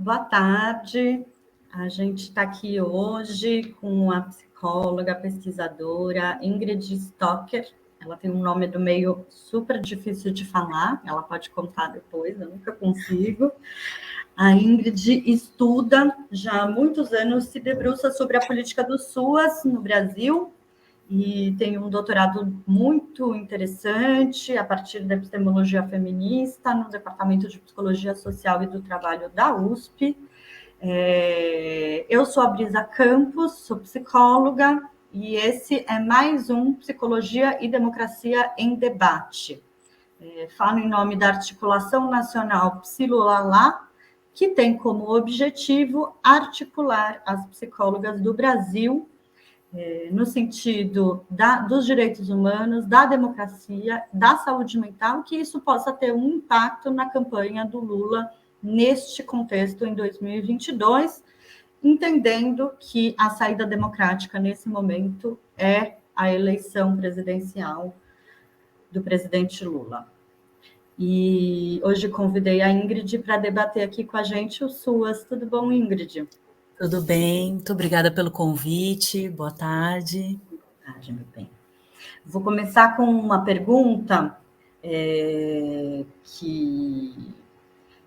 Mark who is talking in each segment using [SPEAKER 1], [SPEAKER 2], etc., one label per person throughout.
[SPEAKER 1] Boa tarde. A gente está aqui hoje com a psicóloga, pesquisadora Ingrid Stocker. Ela tem um nome do meio super difícil de falar, ela pode contar depois, eu nunca consigo. A Ingrid estuda já há muitos anos, se debruça sobre a política do SUAS no Brasil e tem um doutorado muito interessante a partir da epistemologia feminista no Departamento de Psicologia Social e do Trabalho da USP. Eu sou a Brisa Campos, sou psicóloga, e esse é mais um Psicologia e Democracia em Debate. Falo em nome da Articulação Nacional Psilulalá, que tem como objetivo articular as psicólogas do Brasil no sentido dos direitos humanos, da democracia, da saúde mental, que isso possa ter um impacto na campanha do Lula neste contexto em 2022, entendendo que a saída democrática nesse momento é a eleição presidencial do presidente Lula. E hoje convidei a Ingrid para debater aqui com a gente o SUAS. Tudo bom, Ingrid?
[SPEAKER 2] Tudo bem, muito obrigada pelo convite, boa tarde.
[SPEAKER 1] Boa tarde, meu bem. Vou começar com uma pergunta que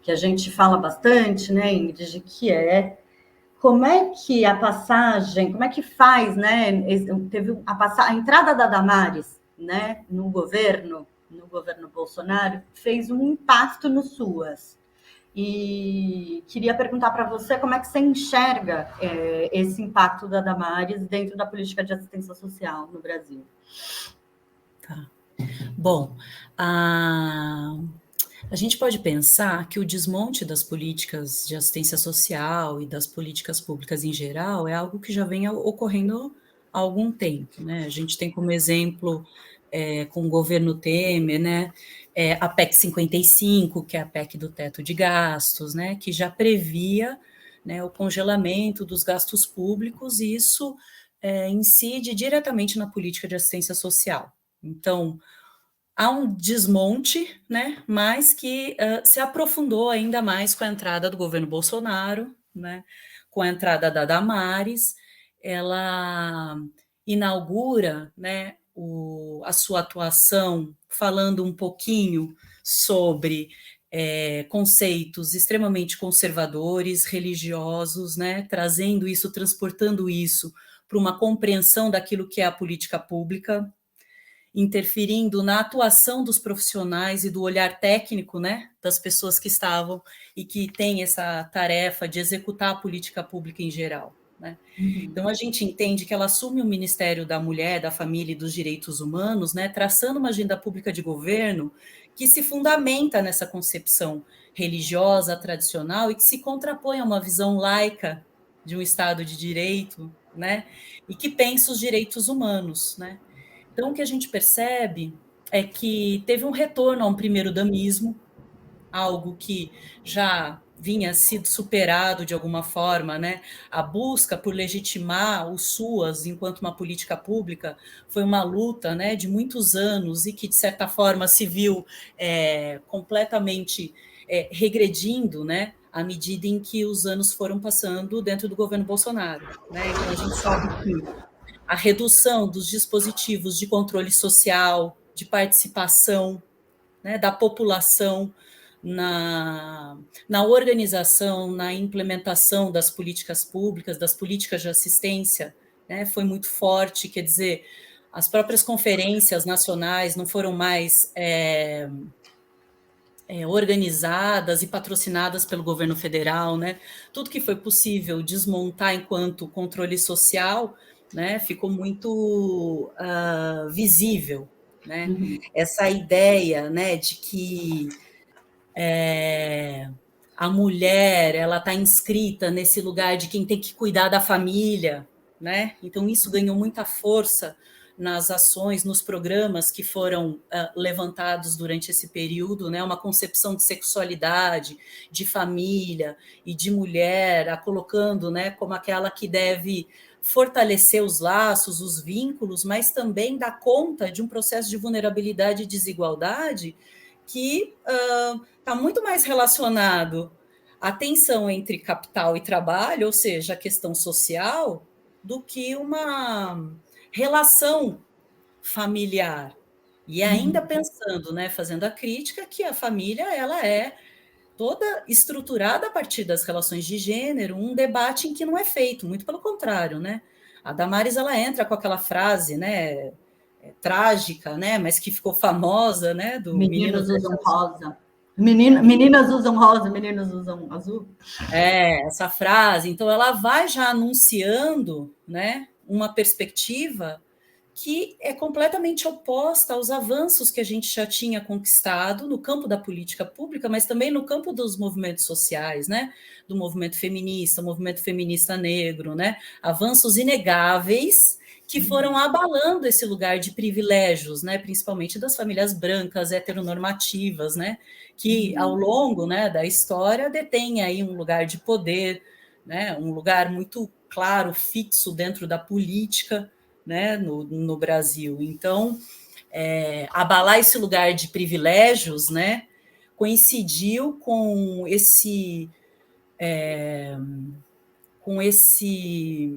[SPEAKER 1] a gente fala bastante, né, Ingrid, que é como é que a passagem, como é que faz, né? Teve a entrada da Damares, né, no governo Bolsonaro, fez um impacto no SUAS. E queria perguntar para você como é que você enxerga esse impacto da Damares dentro da política de assistência social no Brasil.
[SPEAKER 2] Tá. Bom, a gente pode pensar que o desmonte das políticas de assistência social e das políticas públicas em geral é algo que já vem ocorrendo há algum tempo, né? A gente tem como exemplo, com o governo Temer, né, a PEC 55, que é a PEC do teto de gastos, né, que já previa, né, o congelamento dos gastos públicos, e isso incide diretamente na política de assistência social. Então, há um desmonte, né, mas que se aprofundou ainda mais com a entrada do governo Bolsonaro, né, com a entrada da Damares. Ela inaugura, né, a sua atuação falando um pouquinho sobre conceitos extremamente conservadores, religiosos, né, trazendo isso, transportando isso para uma compreensão daquilo que é a política pública, interferindo na atuação dos profissionais e do olhar técnico, né, das pessoas que estavam e que têm essa tarefa de executar a política pública em geral, né? Então, a gente entende que ela assume o Ministério da Mulher, da Família e dos Direitos Humanos, né, traçando uma agenda pública de governo que se fundamenta nessa concepção religiosa tradicional e que se contrapõe a uma visão laica de um Estado de direito, né, e que pensa os direitos humanos, né? Então, o que a gente percebe é que teve um retorno a um primeiro-damismo, algo que já vinha sido superado de alguma forma, né? A busca por legitimar o SUAS enquanto uma política pública foi uma luta, né, de muitos anos e que, de certa forma, se viu completamente regredindo, né, à medida em que os anos foram passando dentro do governo Bolsonaro, né? Então, a gente sabe que a redução dos dispositivos de controle social, de participação, né, da população na organização, na implementação das políticas públicas, das políticas de assistência, né, foi muito forte. Quer dizer, as próprias conferências nacionais não foram mais organizadas e patrocinadas pelo governo federal, né? Tudo que foi possível desmontar enquanto controle social, né, ficou muito visível, né? Essa ideia, né, de que a mulher ela está inscrita nesse lugar de quem tem que cuidar da família, né? Então isso ganhou muita força nas ações, nos programas que foram levantados durante esse período, né? Uma concepção de sexualidade, de família e de mulher, a colocando, né, como aquela que deve fortalecer os laços, os vínculos, mas também dar conta de um processo de vulnerabilidade e desigualdade que está muito mais relacionado a tensão entre capital e trabalho, ou seja, a questão social, do que uma relação familiar. E ainda pensando, né, fazendo a crítica que a família ela é toda estruturada a partir das relações de gênero, um debate em que não é feito, muito pelo contrário, né? A Damares ela entra com aquela frase, né, trágica, né, mas que ficou famosa, né, do
[SPEAKER 1] Meninos usam rosa. Meninas usam rosa, meninos usam azul.
[SPEAKER 2] Essa frase. Então ela vai já anunciando, né, uma perspectiva que é completamente oposta aos avanços que a gente já tinha conquistado no campo da política pública, mas também no campo dos movimentos sociais, né? Do movimento feminista negro, né? Avanços inegáveis que foram abalando esse lugar de privilégios, né? Principalmente das famílias brancas, heteronormativas, né? Que ao longo, né, da história detêm aí um lugar de poder, né? Um lugar muito claro, fixo dentro da política, né, no Brasil. Então, abalar esse lugar de privilégios, né, coincidiu com esse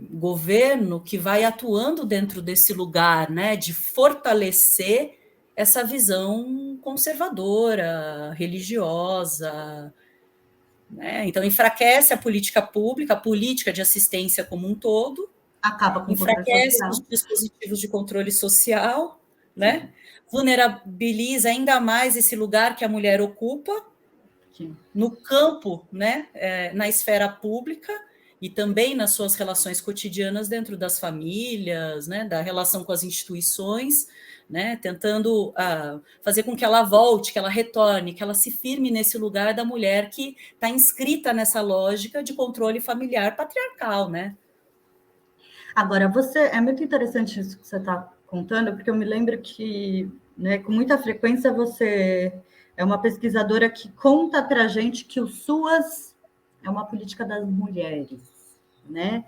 [SPEAKER 2] governo que vai atuando dentro desse lugar, né, de fortalecer essa visão conservadora, religiosa, né? Então enfraquece a política pública, a política de assistência como um todo,
[SPEAKER 1] Acaba com o controle
[SPEAKER 2] enfraquece
[SPEAKER 1] social.
[SPEAKER 2] os dispositivos de controle social, né? Vulnerabiliza ainda mais esse lugar que a mulher ocupa no campo, né? Na esfera pública e também nas suas relações cotidianas dentro das famílias, né? Da relação com as instituições, né? Tentando fazer com que ela volte, que ela retorne, que ela se firme nesse lugar da mulher que está inscrita nessa lógica de controle familiar patriarcal, né?
[SPEAKER 1] Agora, é muito interessante isso que você está contando, porque eu me lembro que, né, com muita frequência você é uma pesquisadora que conta para a gente que o SUAS é uma política das mulheres, né?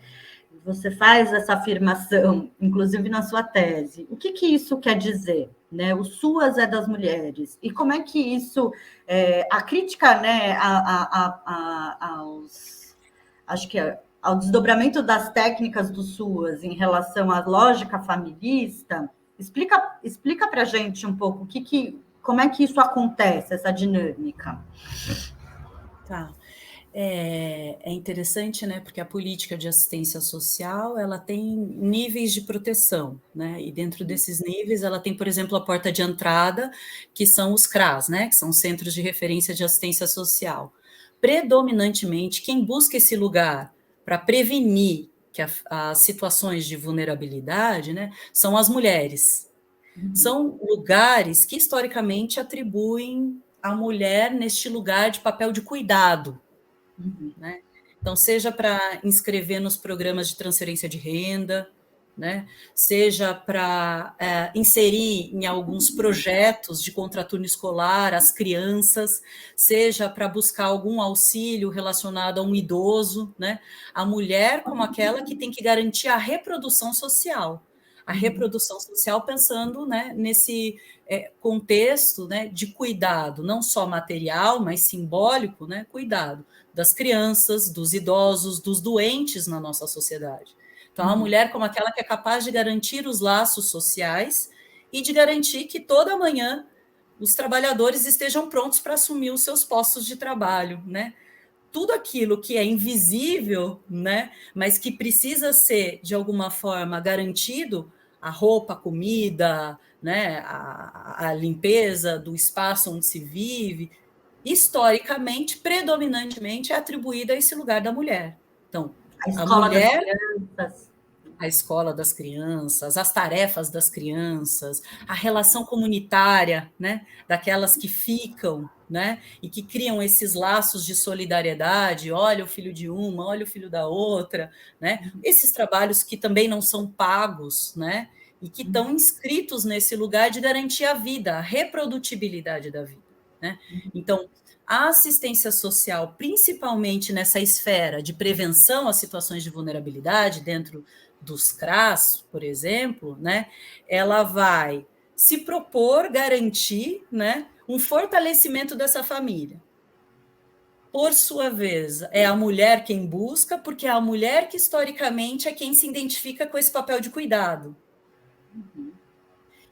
[SPEAKER 1] Você faz essa afirmação, inclusive na sua tese. O que isso quer dizer? Né? O SUAS é das mulheres. E como é que isso... a crítica, né, acho que ao desdobramento das técnicas do SUAS em relação à lógica familista, explica para a gente um pouco como é que isso acontece, essa dinâmica.
[SPEAKER 2] Tá. É interessante, né, porque a política de assistência social, ela tem níveis de proteção, né, e dentro desses níveis ela tem, por exemplo, a porta de entrada, que são os CRAS, né, que são Centros de Referência de Assistência Social. Predominantemente, quem busca esse lugar para prevenir que as situações de vulnerabilidade, né, são as mulheres. São lugares que historicamente atribuem a mulher neste lugar de papel de cuidado, né? Então, seja para inscrever nos programas de transferência de renda, né? Seja para inserir em alguns projetos de contraturno escolar as crianças, seja para buscar algum auxílio relacionado a um idoso, né? A mulher como aquela que tem que garantir a reprodução social. A reprodução social pensando, né, nesse contexto, né, de cuidado, não só material, mas simbólico, né, cuidado das crianças, dos idosos, dos doentes na nossa sociedade. Então, a mulher como aquela que é capaz de garantir os laços sociais e de garantir que toda manhã os trabalhadores estejam prontos para assumir os seus postos de trabalho, né? Tudo aquilo que é invisível, né, mas que precisa ser, de alguma forma, garantido, a roupa, a comida, né, a limpeza do espaço onde se vive, historicamente, predominantemente, é atribuída a esse lugar da mulher. Então,
[SPEAKER 1] A
[SPEAKER 2] a
[SPEAKER 1] escola das
[SPEAKER 2] mulher,
[SPEAKER 1] crianças.
[SPEAKER 2] a escola das crianças, as tarefas das crianças, a relação comunitária, né, daquelas que ficam, né, e que criam esses laços de solidariedade, olha o filho de uma, olha o filho da outra, né, esses trabalhos que também não são pagos, né, e que estão inscritos nesse lugar de garantir a vida, a reprodutibilidade da vida, né. Então, a assistência social, principalmente nessa esfera de prevenção a situações de vulnerabilidade dentro dos CRAS, por exemplo, né, ela vai se propor garantir, né, um fortalecimento dessa família. por sua vez, é a mulher quem busca, porque é a mulher que, historicamente, é quem se identifica com esse papel de cuidado.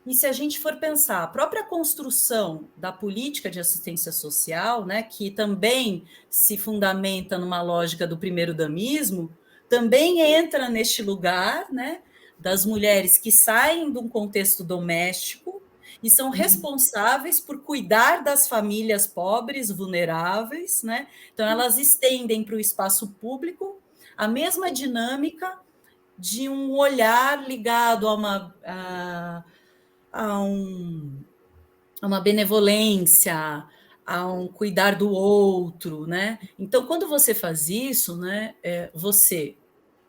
[SPEAKER 2] E se a gente for pensar, a própria construção da política de assistência social, né, que também se fundamenta numa lógica do primeiro-damismo, também entra neste lugar, né, das mulheres que saem de um contexto doméstico e são responsáveis por cuidar das famílias pobres, vulneráveis, né? Então elas estendem para o espaço público a mesma dinâmica de um olhar ligado a uma benevolência, a um cuidar do outro, né? Então, quando você faz isso, né, você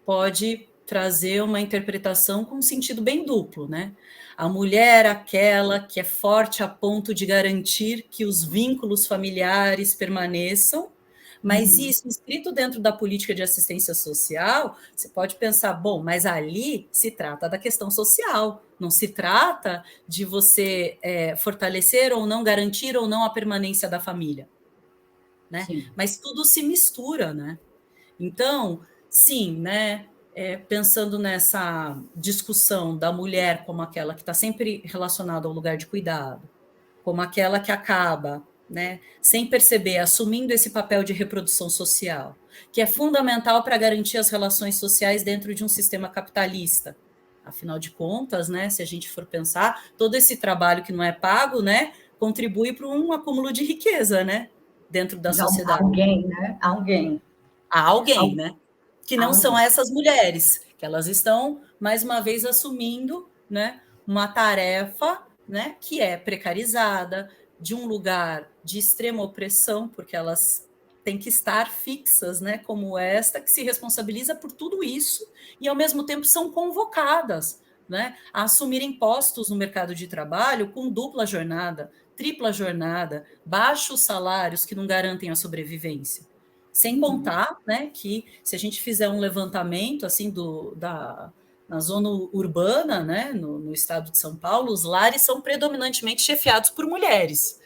[SPEAKER 2] pode trazer uma interpretação com um sentido bem duplo, né? A mulher, aquela que é forte a ponto de garantir que os vínculos familiares permaneçam, mas isso inscrito dentro da política de assistência social, você pode pensar, bom, mas ali se trata da questão social, não se trata de você fortalecer ou não, garantir ou não a permanência da família, né? Sim. Mas tudo se mistura, né? Então, sim, né? Pensando nessa discussão da mulher como aquela que está sempre relacionada ao lugar de cuidado, como aquela que acaba, né, sem perceber, assumindo esse papel de reprodução social, que é fundamental para garantir as relações sociais dentro de um sistema capitalista. Afinal de contas, né, se a gente for pensar, todo esse trabalho que não é pago, né, contribui para um acúmulo de riqueza, né, dentro da sociedade.
[SPEAKER 1] Alguém, né? Alguém.
[SPEAKER 2] Há alguém, né? Que não são essas mulheres, que elas estão, mais uma vez, assumindo, né, uma tarefa, né, que é precarizada, de um lugar de extrema opressão, porque elas têm que estar fixas, né, como esta, que se responsabiliza por tudo isso, e, ao mesmo tempo, são convocadas, né, a assumirem postos no mercado de trabalho com dupla jornada, tripla jornada, baixos salários que não garantem a sobrevivência. Sem contar, né, que se a gente fizer um levantamento assim na zona urbana, né, no estado de São Paulo, os lares são predominantemente chefiados por mulheres.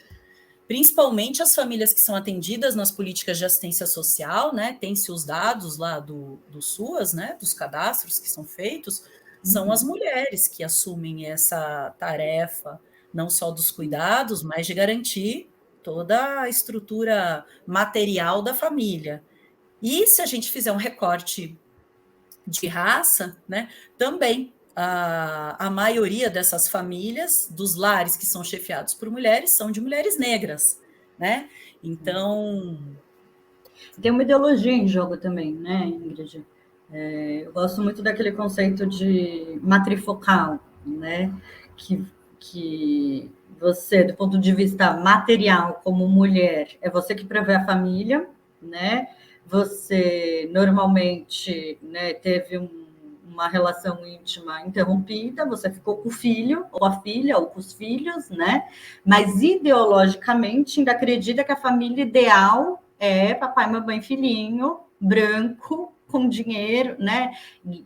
[SPEAKER 2] Principalmente as famílias que são atendidas nas políticas de assistência social, né, tem-se os dados lá do SUAS, né, dos cadastros que são feitos, são as mulheres que assumem essa tarefa, não só dos cuidados, mas de garantir toda a estrutura material da família. E se a gente fizer um recorte de raça, né, também a maioria dessas famílias, dos lares que são chefiados por mulheres, são de mulheres negras, né? Então...
[SPEAKER 1] Tem uma ideologia em jogo também, né, Ingrid? Eu gosto muito daquele conceito de matrifocal, né? Que você, do ponto de vista material, como mulher, é você que prevê a família, né? Você normalmente, né, teve uma relação íntima interrompida, você ficou com o filho, ou a filha, ou com os filhos, né? Mas ideologicamente ainda acredita que a família ideal é papai, mamãe, filhinho, branco, com dinheiro, né?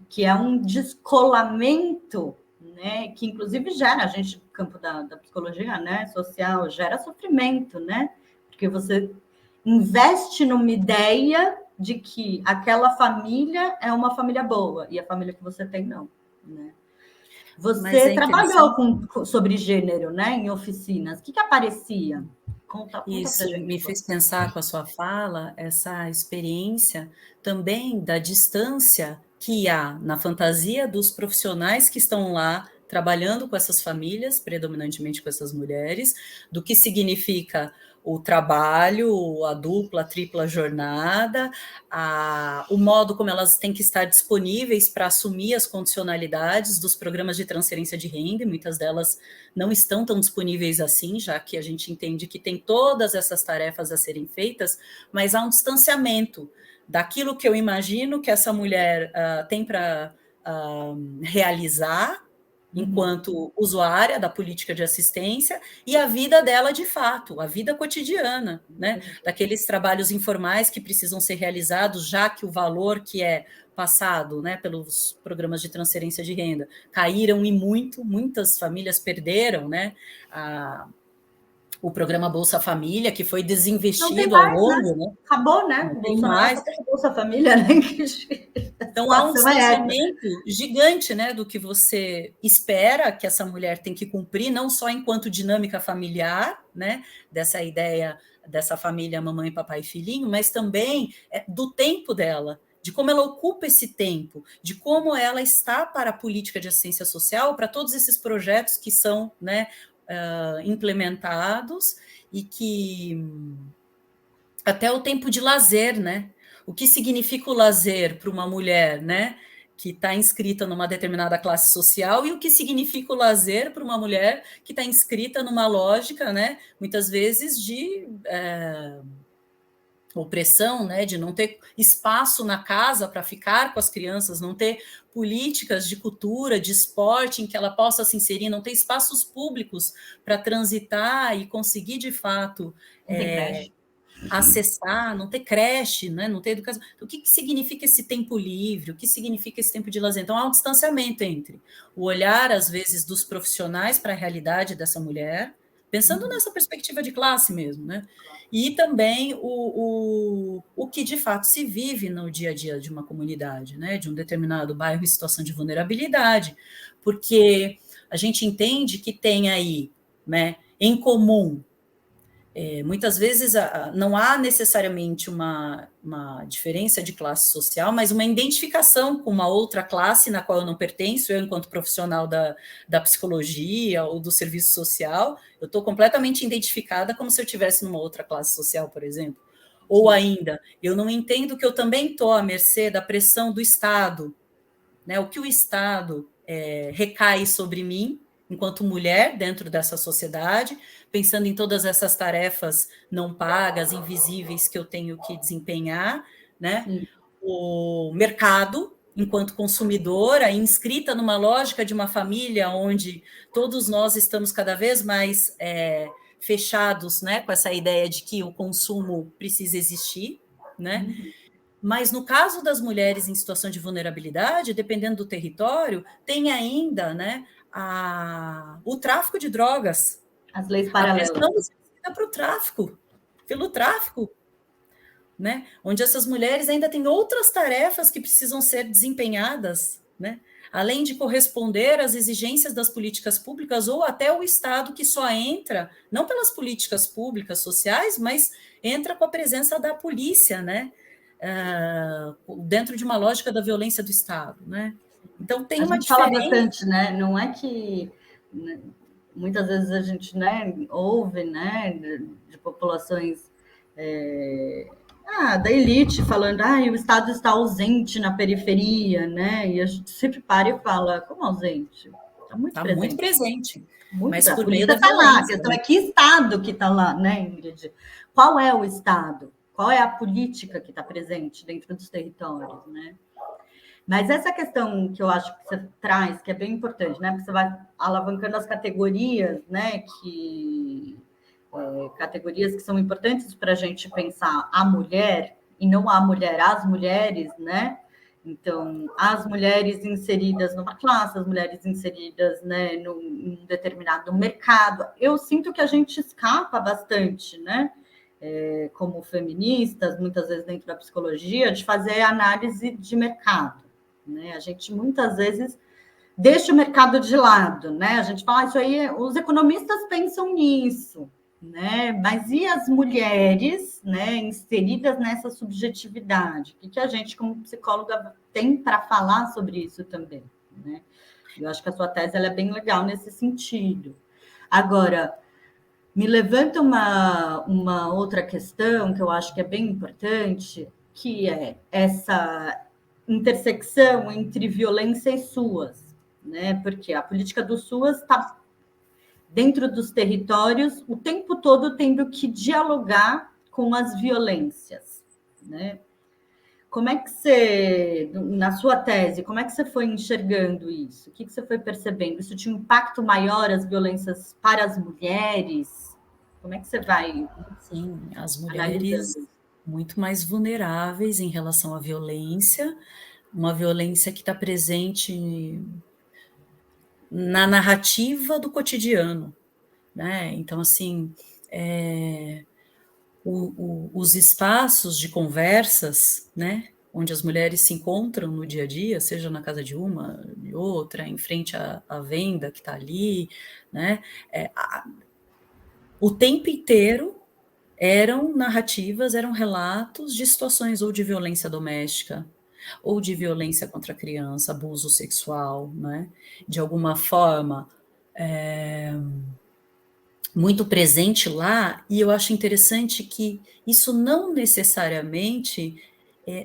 [SPEAKER 1] Que é um descolamento, né? Que inclusive gera, a gente, no campo da psicologia, né? Social, gera sofrimento, né? Porque você investe numa ideia de que aquela família é uma família boa e a família que você tem não, né? Você trabalhou sobre gênero, né, em oficinas. O que aparecia?
[SPEAKER 2] Conta isso pra gente, me fez pensar com a sua fala, essa experiência também da distância que há na fantasia dos profissionais que estão lá trabalhando com essas famílias, predominantemente com essas mulheres, do que significa o trabalho, a dupla, a tripla jornada, o modo como elas têm que estar disponíveis para assumir as condicionalidades dos programas de transferência de renda, e muitas delas não estão tão disponíveis assim, já que a gente entende que tem todas essas tarefas a serem feitas, mas há um distanciamento daquilo que eu imagino que essa mulher tem para realizar, enquanto usuária da política de assistência, e a vida dela de fato, a vida cotidiana, né? Daqueles trabalhos informais que precisam ser realizados, já que o valor que é passado, né, pelos programas de transferência de renda caíram e muitas famílias perderam, né, o programa Bolsa Família, que foi
[SPEAKER 1] Não tem
[SPEAKER 2] desinvestido ao
[SPEAKER 1] mais, né?
[SPEAKER 2] longo, né?
[SPEAKER 1] Acabou, né?
[SPEAKER 2] Não
[SPEAKER 1] O
[SPEAKER 2] tem
[SPEAKER 1] Bolsonaro
[SPEAKER 2] mais.
[SPEAKER 1] só tem o Bolsa Família, né? A
[SPEAKER 2] Então, há um
[SPEAKER 1] situação é essa.
[SPEAKER 2] distanciamento gigante, né, do que você espera que essa mulher tem que cumprir, não só enquanto dinâmica familiar, né, dessa ideia dessa família mamãe, papai e filhinho, mas também do tempo dela, de como ela ocupa esse tempo, de como ela está para a política de assistência social, para todos esses projetos que são, né, implementados e que até o tempo de lazer, né? O que significa o lazer para uma mulher, né? Que está inscrita numa determinada classe social, e o que significa o lazer para uma mulher que está inscrita numa lógica, né? Muitas vezes de opressão, né? De não ter espaço na casa para ficar com as crianças, não ter políticas de cultura, de esporte em que ela possa se inserir, não ter espaços públicos para transitar e conseguir de fato
[SPEAKER 1] Não tem creche.
[SPEAKER 2] acessar, não ter creche, né? Não ter educação. Então, o que significa esse tempo livre? O que significa esse tempo de lazer? Então, há um distanciamento entre o olhar, às vezes, dos profissionais para a realidade dessa mulher, pensando nessa perspectiva de classe mesmo, né? E também o que de fato se vive no dia a dia de uma comunidade, né? De um determinado bairro em situação de vulnerabilidade, porque a gente entende que tem aí, né, em comum. Muitas vezes não há necessariamente uma diferença de classe social, mas uma identificação com uma outra classe na qual eu não pertenço, eu, enquanto profissional da psicologia ou do serviço social, eu estou completamente identificada como se eu estivesse numa outra classe social, por exemplo. Ou ainda, eu não entendo que eu também estou à mercê da pressão do Estado, né? O que o Estado recai sobre mim, enquanto mulher dentro dessa sociedade, pensando em todas essas tarefas não pagas, invisíveis que eu tenho que desempenhar, né?
[SPEAKER 1] Sim.
[SPEAKER 2] O mercado, enquanto consumidora, inscrita numa lógica de uma família onde todos nós estamos cada vez mais fechados, né? Com essa ideia de que o consumo precisa existir, né? Mas no caso das mulheres em situação de vulnerabilidade, dependendo do território, tem ainda, né, o tráfico de drogas,
[SPEAKER 1] As leis
[SPEAKER 2] a
[SPEAKER 1] paralelas.
[SPEAKER 2] pressão exercida para o tráfico, pelo tráfico, né, onde essas mulheres ainda têm outras tarefas que precisam ser desempenhadas, né, além de corresponder às exigências das políticas públicas ou até o Estado que só entra, não pelas políticas públicas sociais, mas entra com a presença da polícia, né, dentro de uma lógica da violência do Estado, né? Então tem
[SPEAKER 1] A
[SPEAKER 2] uma
[SPEAKER 1] gente fala
[SPEAKER 2] diferença.
[SPEAKER 1] bastante, né? Não é que, né, muitas vezes a gente, né, ouve, né, de populações da elite falando, o Estado está ausente na periferia, né? E a gente sempre para e fala, como ausente? Está muito
[SPEAKER 2] Está muito
[SPEAKER 1] presente.
[SPEAKER 2] presente,
[SPEAKER 1] Muito,
[SPEAKER 2] mas
[SPEAKER 1] a
[SPEAKER 2] por meio
[SPEAKER 1] polícia
[SPEAKER 2] da
[SPEAKER 1] está lá. A
[SPEAKER 2] violência,
[SPEAKER 1] questão
[SPEAKER 2] né?
[SPEAKER 1] é que Estado que está lá, né, Ingrid? Qual é o Estado? Qual é a política que está presente dentro dos territórios, né? Mas essa questão que eu acho que você traz, que é bem importante, né? Porque você vai alavancando as categorias, né? Categorias que são importantes para a gente pensar a mulher, e não a mulher, as mulheres, né? Então, as mulheres inseridas numa classe, as mulheres inseridas, né, num determinado mercado. Eu sinto que a gente escapa bastante, né? Como feministas, muitas vezes dentro da psicologia, de fazer análise de mercado. Né? A gente muitas vezes deixa o mercado de lado, né? A gente fala, isso aí, os economistas pensam nisso, né? Mas e as mulheres, né, inseridas nessa subjetividade? O que a gente, como psicóloga, tem para falar sobre isso também, né? Eu acho que a sua tese ela é bem legal nesse sentido. Agora, me levanta uma outra questão que eu acho que é bem importante, que é essa intersecção entre violência e SUAS, né? Porque a política do SUAS está dentro dos territórios o tempo todo tendo que dialogar com as violências, né? Como é que você, na sua tese, como é que você foi enxergando isso? O que você foi percebendo? Isso tinha um impacto maior, as violências para as mulheres? Como é que você vai
[SPEAKER 2] Sim, as mulheres
[SPEAKER 1] analisando?
[SPEAKER 2] muito mais vulneráveis em relação à violência, uma violência que está presente na narrativa do cotidiano, né? Então, assim, os espaços de conversas, né, onde as mulheres se encontram no dia a dia, seja na casa de uma, de outra, em frente à venda que está ali, né, o tempo inteiro eram narrativas, eram relatos de situações ou de violência doméstica, ou de violência contra a criança, abuso sexual, né, de alguma forma muito presente lá, e eu acho interessante que isso não necessariamente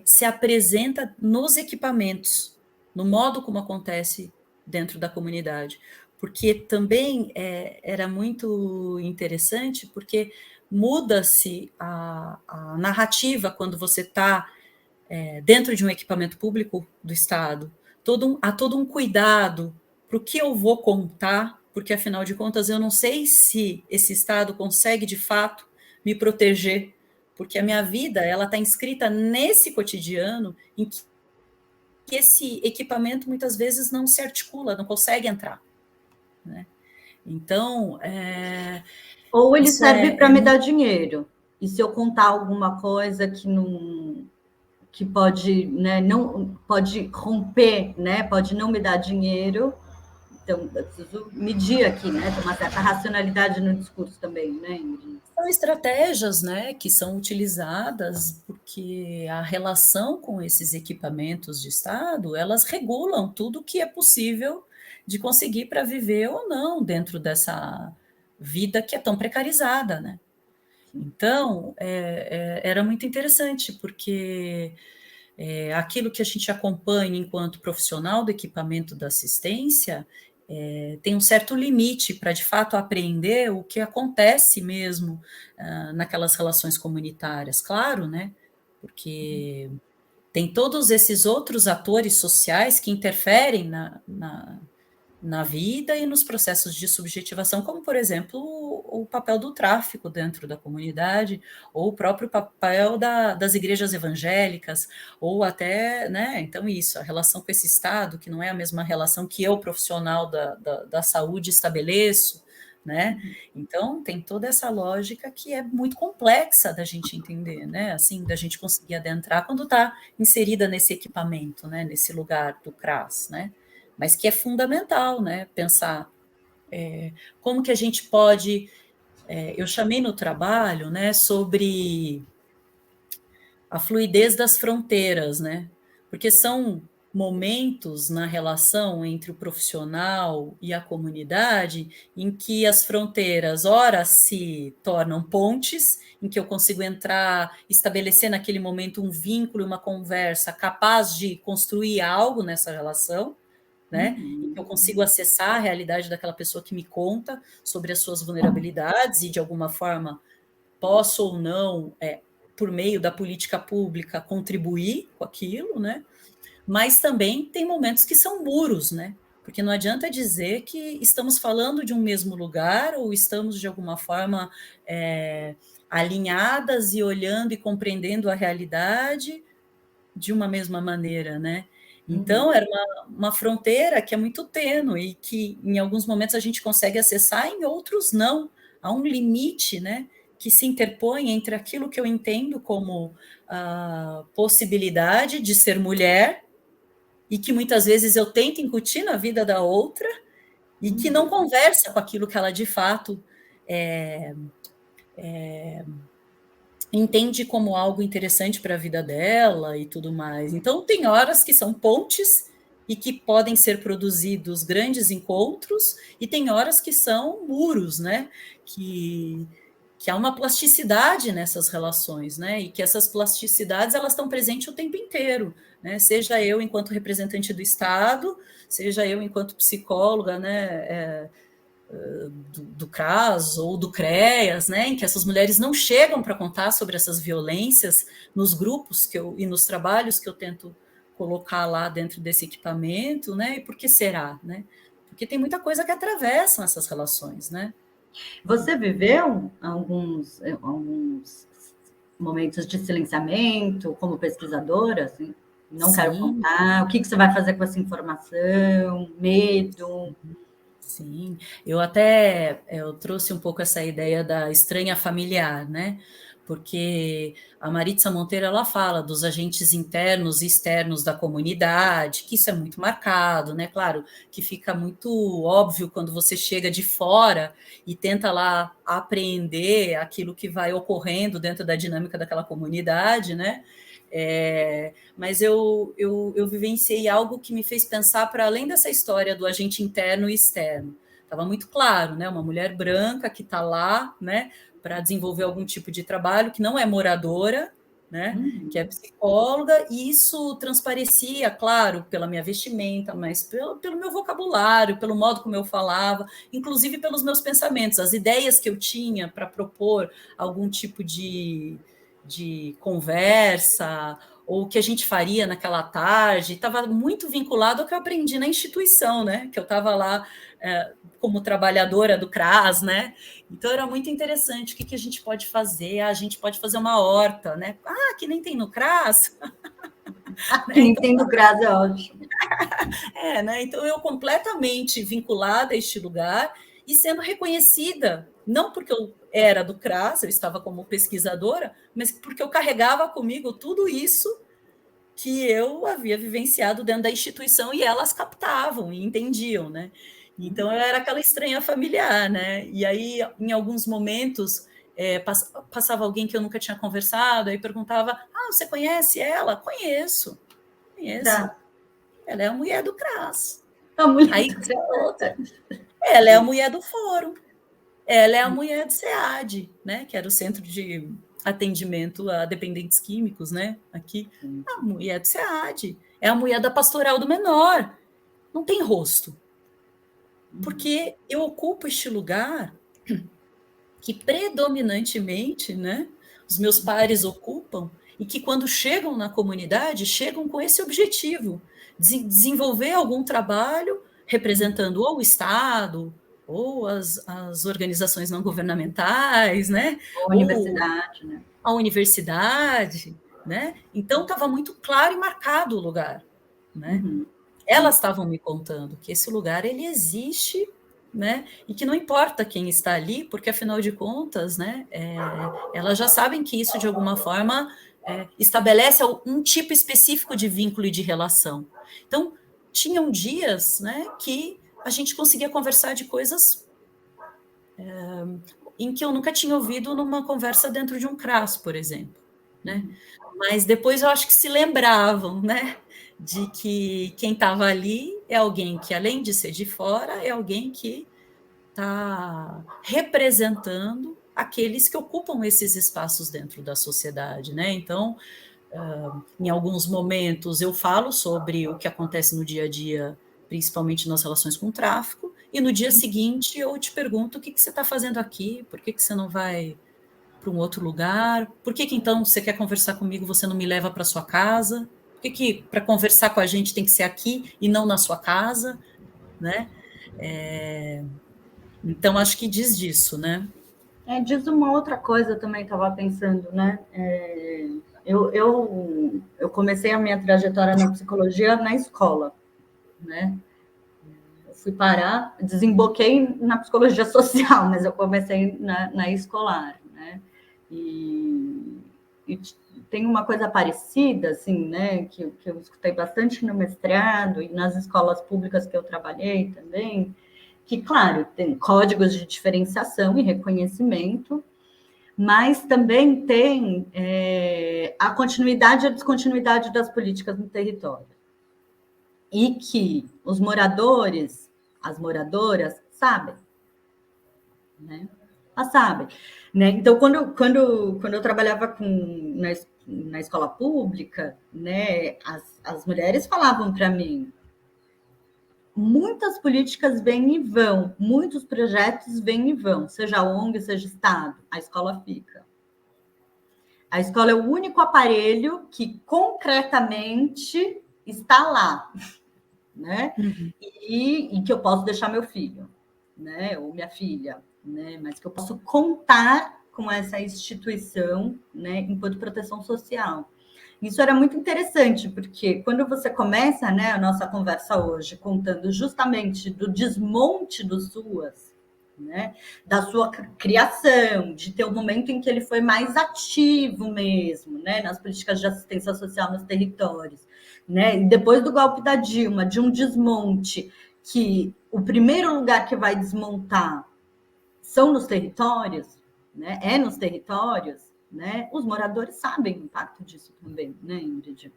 [SPEAKER 2] se apresenta nos equipamentos, no modo como acontece dentro da comunidade, porque também era muito interessante, porque muda-se a narrativa quando você está dentro de um equipamento público do Estado, há todo um cuidado para o que eu vou contar, porque afinal de contas eu não sei se esse Estado consegue de fato me proteger, porque a minha vida ela está inscrita nesse cotidiano em que esse equipamento muitas vezes não se articula, não consegue entrar, né? Então,
[SPEAKER 1] Ou ele
[SPEAKER 2] isso
[SPEAKER 1] serve para me dar dinheiro. E se eu contar alguma coisa que pode, né, não pode romper, né, pode não me dar dinheiro, então eu preciso medir aqui, né, ter uma certa racionalidade no discurso também, né, Ingrid?
[SPEAKER 2] São estratégias, né, que são utilizadas porque a relação com esses equipamentos de Estado, elas regulam tudo que é possível de conseguir para viver ou não dentro dessa vida que é tão precarizada, né? Então, era muito interessante, porque aquilo que a gente acompanha enquanto profissional do equipamento da assistência tem um certo limite para, de fato, aprender o que acontece mesmo naquelas relações comunitárias, claro, né? Porque tem todos esses outros atores sociais que interferem na vida e nos processos de subjetivação, como, por exemplo, o papel do tráfico dentro da comunidade, ou o próprio papel das igrejas evangélicas, ou até, né, então isso, a relação com esse Estado, que não é a mesma relação que eu, profissional da saúde, estabeleço, né, então tem toda essa lógica que é muito complexa da gente entender, né, assim, da gente conseguir adentrar quando está inserida nesse equipamento, né, nesse lugar do CRAS, né, mas que é fundamental, né, pensar como que a gente pode... eu chamei no trabalho, né, sobre a fluidez das fronteiras, né, porque são momentos na relação entre o profissional e a comunidade em que as fronteiras, ora, se tornam pontes, em que eu consigo entrar, estabelecer naquele momento um vínculo, uma conversa capaz de construir algo nessa relação, né? E que eu consigo acessar a realidade daquela pessoa que me conta sobre as suas vulnerabilidades e, de alguma forma, posso ou não, por meio da política pública, contribuir com aquilo, né? Mas também tem momentos que são muros, né? Porque não adianta dizer que estamos falando de um mesmo lugar ou estamos, de alguma forma, alinhadas e olhando e compreendendo a realidade de uma mesma maneira, né? Então, era uma fronteira que é muito tênue e que, em alguns momentos, a gente consegue acessar, em outros, não. Há um limite, né, que se interpõe entre aquilo que eu entendo como a possibilidade de ser mulher e que, muitas vezes, eu tento incutir na vida da outra e que não conversa com aquilo que ela, de fato, entende como algo interessante para a vida dela e tudo mais. Então, tem horas que são pontes e que podem ser produzidos grandes encontros, e tem horas que são muros, né? Que há uma plasticidade nessas relações, né? E que essas plasticidades elas estão presentes o tempo inteiro, né? Seja eu enquanto representante do Estado, seja eu enquanto psicóloga, né? Do CRAS ou do CREAS, né, em que essas mulheres não chegam para contar sobre essas violências nos grupos e nos trabalhos que eu tento colocar lá dentro desse equipamento, né, e por que será, né? Porque tem muita coisa que atravessam essas relações, né?
[SPEAKER 1] Você viveu alguns momentos de silenciamento como pesquisadora, assim? Não quero
[SPEAKER 2] Sim,
[SPEAKER 1] contar. O que você vai fazer com essa informação? Medo?
[SPEAKER 2] Sim, eu trouxe um pouco essa ideia da estranha familiar, né? Porque a Maritza Monteiro ela fala dos agentes internos e externos da comunidade, que isso é muito marcado, né? Claro, que fica muito óbvio quando você chega de fora e tenta lá apreender aquilo que vai ocorrendo dentro da dinâmica daquela comunidade, né? Mas eu vivenciei algo que me fez pensar para além dessa história do agente interno e externo. Estava muito claro, né? Uma mulher branca que está lá, né, para desenvolver algum tipo de trabalho, que não é moradora, né, que é psicóloga, e isso transparecia, claro, pela minha vestimenta, mas pelo meu vocabulário, pelo modo como eu falava, inclusive pelos meus pensamentos, as ideias que eu tinha para propor algum tipo de conversa, ou o que a gente faria naquela tarde, estava muito vinculado ao que eu aprendi na instituição, né? Que eu estava lá como trabalhadora do CRAS, né? Então era muito interessante. O que a gente pode fazer? A gente pode fazer uma horta, né? Ah, que nem tem no CRAS.
[SPEAKER 1] Que nem tem no CRAS é ótimo.
[SPEAKER 2] Né? Então eu completamente vinculada a este lugar e sendo reconhecida, não porque eu era do CRAS, eu estava como pesquisadora, mas porque eu carregava comigo tudo isso que eu havia vivenciado dentro da instituição e elas captavam e entendiam, né? Então eu era aquela estranha familiar, né? E aí, em alguns momentos, passava alguém que eu nunca tinha conversado, aí perguntava: ah, você conhece ela? Conheço.
[SPEAKER 1] Tá.
[SPEAKER 2] Ela é a mulher do CRAS.
[SPEAKER 1] A mulher
[SPEAKER 2] Aí outra. Ela é a mulher do fórum. Ela é a mulher do SEAD, né? Que era o Centro de Atendimento a Dependentes Químicos, né? Aqui. A mulher do SEAD. É a mulher da Pastoral do Menor. Não tem rosto. Porque eu ocupo este lugar que predominantemente, né, os meus pares ocupam e que quando chegam na comunidade, chegam com esse objetivo, de desenvolver algum trabalho representando ou o Estado, ou as organizações não governamentais, né,
[SPEAKER 1] A
[SPEAKER 2] ou
[SPEAKER 1] universidade, né?
[SPEAKER 2] a universidade, né? Então estava muito claro e marcado o lugar, né? Elas estavam me contando que esse lugar ele existe, né? E que não importa quem está ali, porque afinal de contas, né? Elas já sabem que isso de alguma forma estabelece um tipo específico de vínculo e de relação. Então tinham dias, né? Que a gente conseguia conversar de coisas em que eu nunca tinha ouvido numa conversa dentro de um CRAS, por exemplo, né? Mas depois eu acho que se lembravam, né? De que quem estava ali é alguém que, além de ser de fora, é alguém que está representando aqueles que ocupam esses espaços dentro da sociedade, né? Então, em alguns momentos eu falo sobre o que acontece no dia a dia, principalmente nas relações com o tráfico, e no dia seguinte eu te pergunto o que você está fazendo aqui, por que você não vai para um outro lugar, por que então você quer conversar comigo, você não me leva para sua casa, por que para conversar com a gente tem que ser aqui e não na sua casa, né? Então acho que diz disso, né?
[SPEAKER 1] Diz uma outra coisa, eu também estava pensando, né? Eu comecei a minha trajetória na psicologia na escola, né? Eu fui parar, desemboquei na psicologia social, mas eu comecei na escolar, né? E tem uma coisa parecida, assim, né? Que eu escutei bastante no mestrado e nas escolas públicas que eu trabalhei também, que, claro, tem códigos de diferenciação e reconhecimento, mas também tem a continuidade e a descontinuidade das políticas no território. E que os moradores, as moradoras, sabem. Né? Elas sabem. Né? Então, quando eu trabalhava na escola pública, né, as mulheres falavam para mim, muitas políticas vêm e vão, muitos projetos vêm e vão, seja ONG, seja Estado, a escola fica. A escola é o único aparelho que concretamente está lá, né? E que eu posso deixar meu filho, né? Ou minha filha, né? Mas que eu posso contar com essa instituição, né? Enquanto proteção social. Isso era muito interessante, porque quando você começa, né, a nossa conversa hoje contando justamente do desmonte do SUAS, né, da sua criação, de ter um momento em que ele foi mais ativo mesmo, né, nas políticas de assistência social nos territórios, né, e depois do golpe da Dilma, de um desmonte que o primeiro lugar que vai desmontar são nos territórios, né, é nos territórios, né? Os moradores sabem o impacto disso também, né, Ingrid?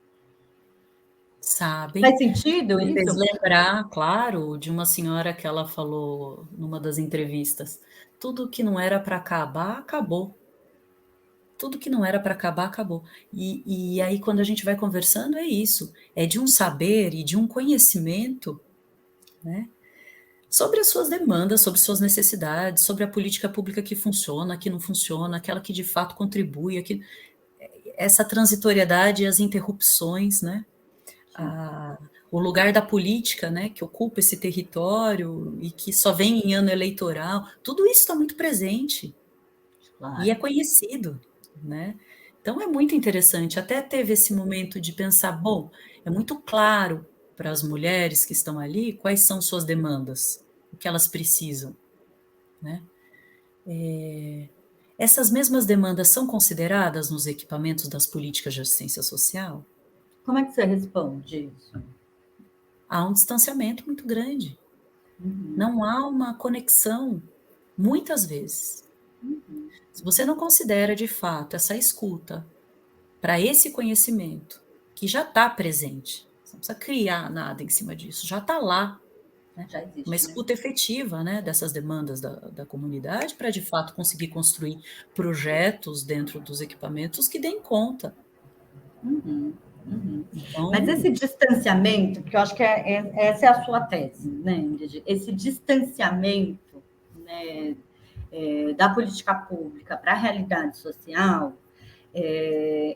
[SPEAKER 2] Sabem.
[SPEAKER 1] Faz sentido
[SPEAKER 2] Me fez
[SPEAKER 1] isso?
[SPEAKER 2] lembrar, claro, de uma senhora que ela falou numa das entrevistas: tudo que não era para acabar, acabou. Tudo que não era para acabar, acabou. E aí, quando a gente vai conversando, é isso. É de um saber e de um conhecimento, né, sobre as suas demandas, sobre suas necessidades, sobre a política pública que funciona, que não funciona, aquela que de fato contribui, essa transitoriedade e as interrupções, né? O lugar da política, né, que ocupa esse território e que só vem em ano eleitoral, tudo isso está muito presente e é
[SPEAKER 1] Claro.
[SPEAKER 2] conhecido, né? Então é muito interessante. Até teve esse momento de pensar, bom, é muito claro para as mulheres que estão ali quais são suas demandas, o que elas precisam, né? Essas mesmas demandas são consideradas nos equipamentos das políticas de assistência social?
[SPEAKER 1] Como é que você responde isso?
[SPEAKER 2] Há um distanciamento muito grande.
[SPEAKER 1] Uhum.
[SPEAKER 2] Não há uma conexão, muitas vezes. Se você não considera de fato essa escuta para esse conhecimento que já está presente, você não precisa criar nada em cima disso, já está lá, né?
[SPEAKER 1] Já
[SPEAKER 2] Uma
[SPEAKER 1] existe, né?
[SPEAKER 2] escuta efetiva, né, dessas demandas da comunidade para de fato conseguir construir projetos dentro dos equipamentos que deem conta.
[SPEAKER 1] Uhum. Uhum. Mas
[SPEAKER 2] Então,
[SPEAKER 1] esse distanciamento, que eu acho que essa é a sua tese, né, Ingrid? Esse distanciamento, né, da política pública para a realidade social,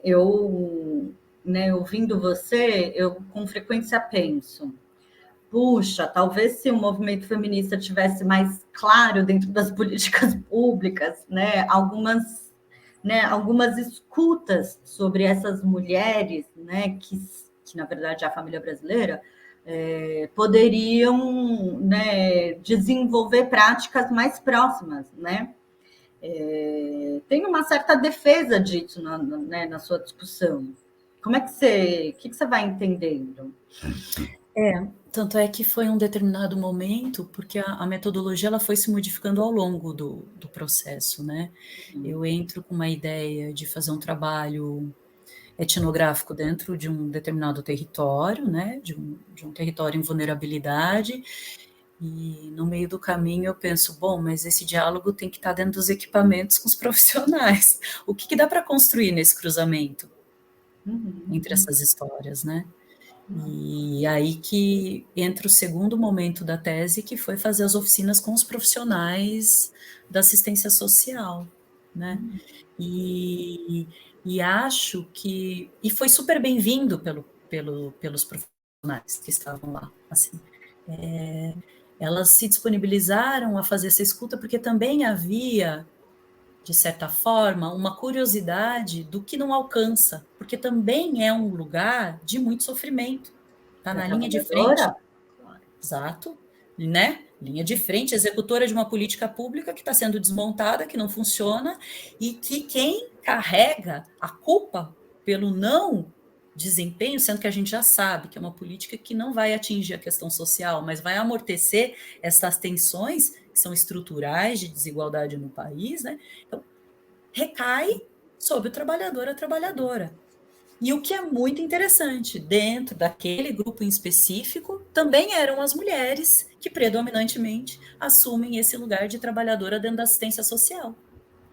[SPEAKER 1] eu, né, ouvindo você, eu com frequência penso, puxa, talvez se o movimento feminista tivesse mais claro dentro das políticas públicas, né, algumas escutas sobre essas mulheres, né, que na verdade é a família brasileira, poderiam, né, desenvolver práticas mais próximas, né? Tem uma certa defesa disso né, na sua discussão. Como é que o que você vai entendendo?
[SPEAKER 2] tanto é que foi um determinado momento, porque a metodologia ela foi se modificando ao longo do processo, né? Eu entro com uma ideia de fazer um trabalho etnográfico dentro de um determinado território, né? De um território em vulnerabilidade, e no meio do caminho eu penso, bom, mas esse diálogo tem que estar dentro dos equipamentos com os profissionais. O que dá para construir nesse cruzamento entre
[SPEAKER 1] Uhum.
[SPEAKER 2] essas histórias, né? E aí que entra o segundo momento da tese, que foi fazer as oficinas com os profissionais da assistência social, né? E, e acho que... E foi super bem-vindo pelos profissionais que estavam lá, assim. Elas se disponibilizaram a fazer essa escuta porque também havia, de certa forma, uma curiosidade do que não alcança, porque também é um lugar de muito sofrimento. Está
[SPEAKER 1] Para
[SPEAKER 2] na
[SPEAKER 1] a
[SPEAKER 2] linha de frente,
[SPEAKER 1] trabalhadora? Claro.
[SPEAKER 2] exato, né? Linha de frente, executora de uma política pública que está sendo desmontada, que não funciona, e que quem carrega a culpa pelo não desempenho, sendo que a gente já sabe que é uma política que não vai atingir a questão social, mas vai amortecer essas tensões que são estruturais de desigualdade no país, né? Então, recai sobre o trabalhador, a trabalhadora. E o que é muito interessante, dentro daquele grupo em específico, também eram as mulheres que predominantemente assumem esse lugar de trabalhadora dentro da assistência social,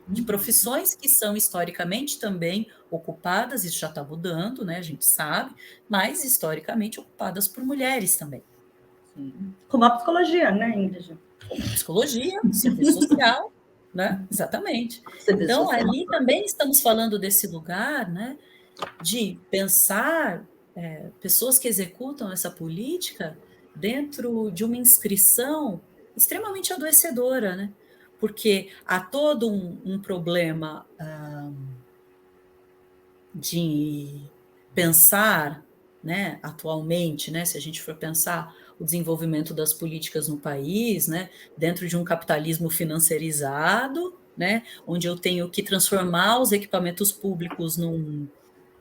[SPEAKER 2] de profissões que são historicamente também ocupadas, isso já está mudando, né, a gente sabe, mas historicamente ocupadas por mulheres também.
[SPEAKER 1] Sim. Como a psicologia, né, Ingrid?
[SPEAKER 2] Como psicologia, serviço social, né? Exatamente.
[SPEAKER 1] Serviço
[SPEAKER 2] Então,
[SPEAKER 1] social.
[SPEAKER 2] ali também estamos falando desse lugar, né, de pensar pessoas que executam essa política dentro de uma inscrição extremamente adoecedora, né? Porque há todo um problema de pensar, né, atualmente, né, se a gente for pensar o desenvolvimento das políticas no país, né, dentro de um capitalismo financiarizado, né, onde eu tenho que transformar os equipamentos públicos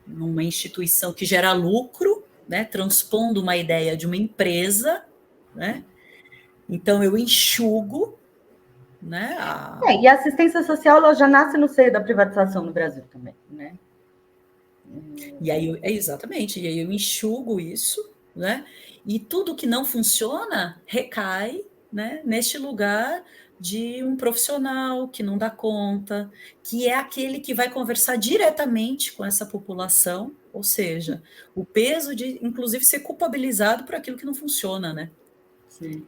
[SPEAKER 2] numa instituição que gera lucro, né, transpondo uma ideia de uma empresa, né, então eu enxugo, né,
[SPEAKER 1] E a assistência social ela já nasce no seio da privatização no Brasil também, né?
[SPEAKER 2] E aí, exatamente, e aí eu enxugo isso, né? E tudo que não funciona recai, né, neste lugar de um profissional que não dá conta, que é aquele que vai conversar diretamente com essa população, ou seja, o peso de, inclusive, ser culpabilizado por aquilo que não funciona, né?
[SPEAKER 1] Sim.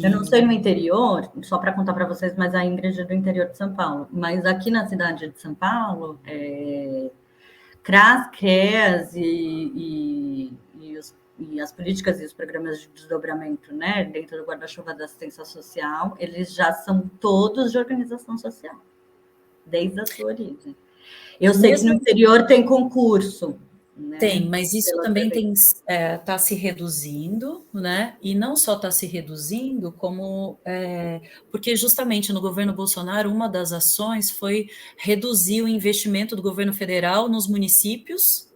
[SPEAKER 1] Eu não sei
[SPEAKER 2] E
[SPEAKER 1] no interior, só para contar para vocês, mas a Ingrid é do interior de São Paulo. Mas aqui na cidade de São Paulo, CRAS, CREAS e as políticas e os programas de desdobramento, né, dentro do guarda-chuva da assistência social, eles já são todos de organização social, desde a sua origem. Eu sei que no
[SPEAKER 2] mesmo
[SPEAKER 1] interior tem concurso,
[SPEAKER 2] tem,
[SPEAKER 1] né,
[SPEAKER 2] mas isso
[SPEAKER 1] pela
[SPEAKER 2] também
[SPEAKER 1] prefeitura.
[SPEAKER 2] tem está se reduzindo, né? E não só está se reduzindo, como porque justamente no governo Bolsonaro uma das ações foi reduzir o investimento do governo federal nos municípios,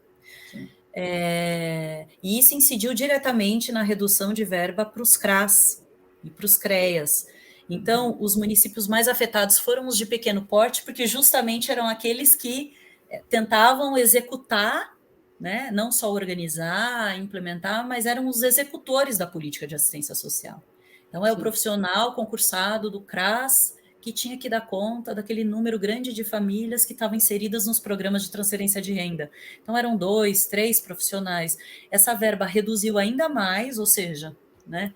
[SPEAKER 2] e isso incidiu diretamente na redução de verba para os CRAS e para os CREAS. Então, os municípios mais afetados foram os de pequeno porte, porque justamente eram aqueles que tentavam executar, né, não só organizar, implementar, mas eram os executores da política de assistência social. Então, é o profissional concursado do CRAS que tinha que dar conta daquele número grande de famílias que estavam inseridas nos programas de transferência de renda. Então, eram 2, 3 profissionais. Essa verba reduziu ainda mais, ou seja, né,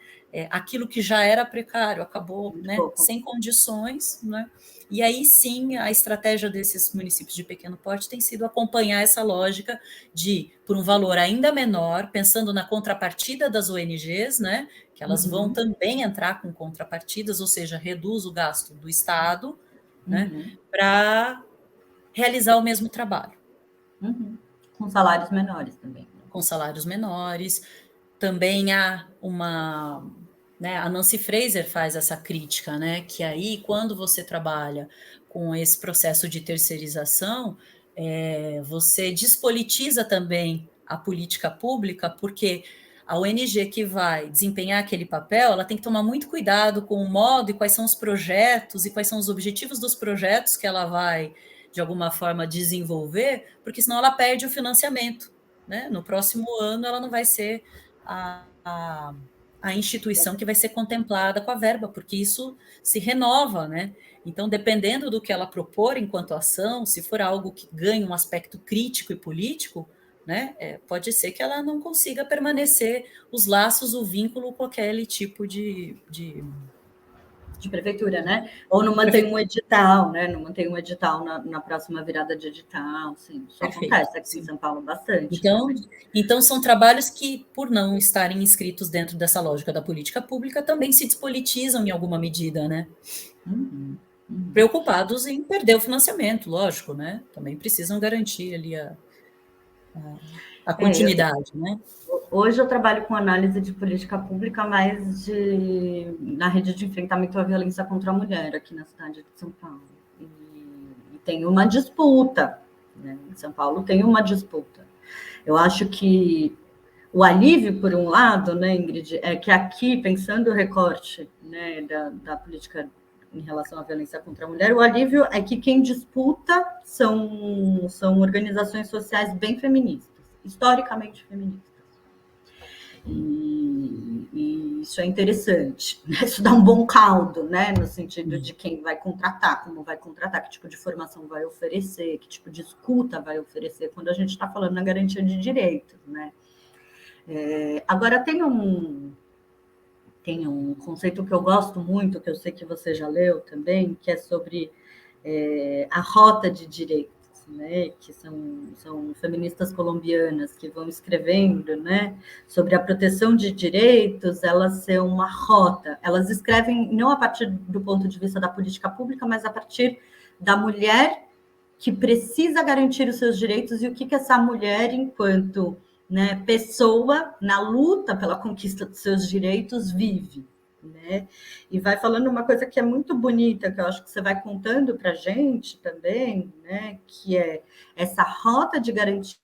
[SPEAKER 2] aquilo que já era precário acabou, né, sem condições, né? E aí sim, a estratégia desses municípios de pequeno porte tem sido acompanhar essa lógica de, por um valor ainda menor, pensando na contrapartida das ONGs, né, que elas vão também entrar com contrapartidas, ou seja, reduz o gasto do Estado, né, para realizar o mesmo trabalho.
[SPEAKER 1] Com salários menores também.
[SPEAKER 2] Com salários menores. Também há uma... Né, a Nancy Fraser faz essa crítica, né, que aí, quando você trabalha com esse processo de terceirização, você despolitiza também a política pública, porque a ONG que vai desempenhar aquele papel, ela tem que tomar muito cuidado com o modo e quais são os projetos e quais são os objetivos dos projetos que ela vai, de alguma forma, desenvolver, porque senão ela perde o financiamento, né? No próximo ano, ela não vai ser a instituição que vai ser contemplada com a verba, porque isso se renova, né? Então, dependendo do que ela propor enquanto ação, se for algo que ganhe um aspecto crítico e político, né, pode ser que ela não consiga permanecer os laços, o vínculo com aquele tipo de
[SPEAKER 1] prefeitura, né? Ou não mantém um edital, né? Não mantém um edital na próxima virada de edital, sim. Isso
[SPEAKER 2] Perfeito,
[SPEAKER 1] acontece aqui
[SPEAKER 2] sim.
[SPEAKER 1] em São Paulo bastante.
[SPEAKER 2] Então, são trabalhos que, por não estarem inscritos dentro dessa lógica da política pública, também se despolitizam em alguma medida, né? Preocupados em perder o financiamento, lógico, né? Também precisam garantir ali a continuidade, né?
[SPEAKER 1] Hoje eu trabalho com análise de política pública, mais na rede de enfrentamento à violência contra a mulher aqui na cidade de São Paulo. E tem uma disputa, né? Em São Paulo tem uma disputa. Eu acho que o alívio, por um lado, né, Ingrid, é que aqui, pensando o recorte, né, da política em relação à violência contra a mulher, o alívio é que quem disputa são organizações sociais bem feministas, historicamente feministas. E isso é interessante, né? Isso dá um bom caldo, né? No sentido de quem vai contratar, como vai contratar, que tipo de formação vai oferecer, que tipo de escuta vai oferecer, quando a gente está falando na garantia de direitos, né? Agora, tem um conceito que eu gosto muito, que eu sei que você já leu também, que é sobre a rota de direitos, né, que são feministas colombianas que vão escrevendo, né, sobre a proteção de direitos, elas ser uma rota. Elas escrevem não a partir do ponto de vista da política pública, mas a partir da mulher que precisa garantir os seus direitos e o que essa mulher, enquanto, né, pessoa na luta pela conquista dos seus direitos, vive. Né? E vai falando uma coisa que é muito bonita, que eu acho que você vai contando para a gente também, né? Que é essa rota de garantia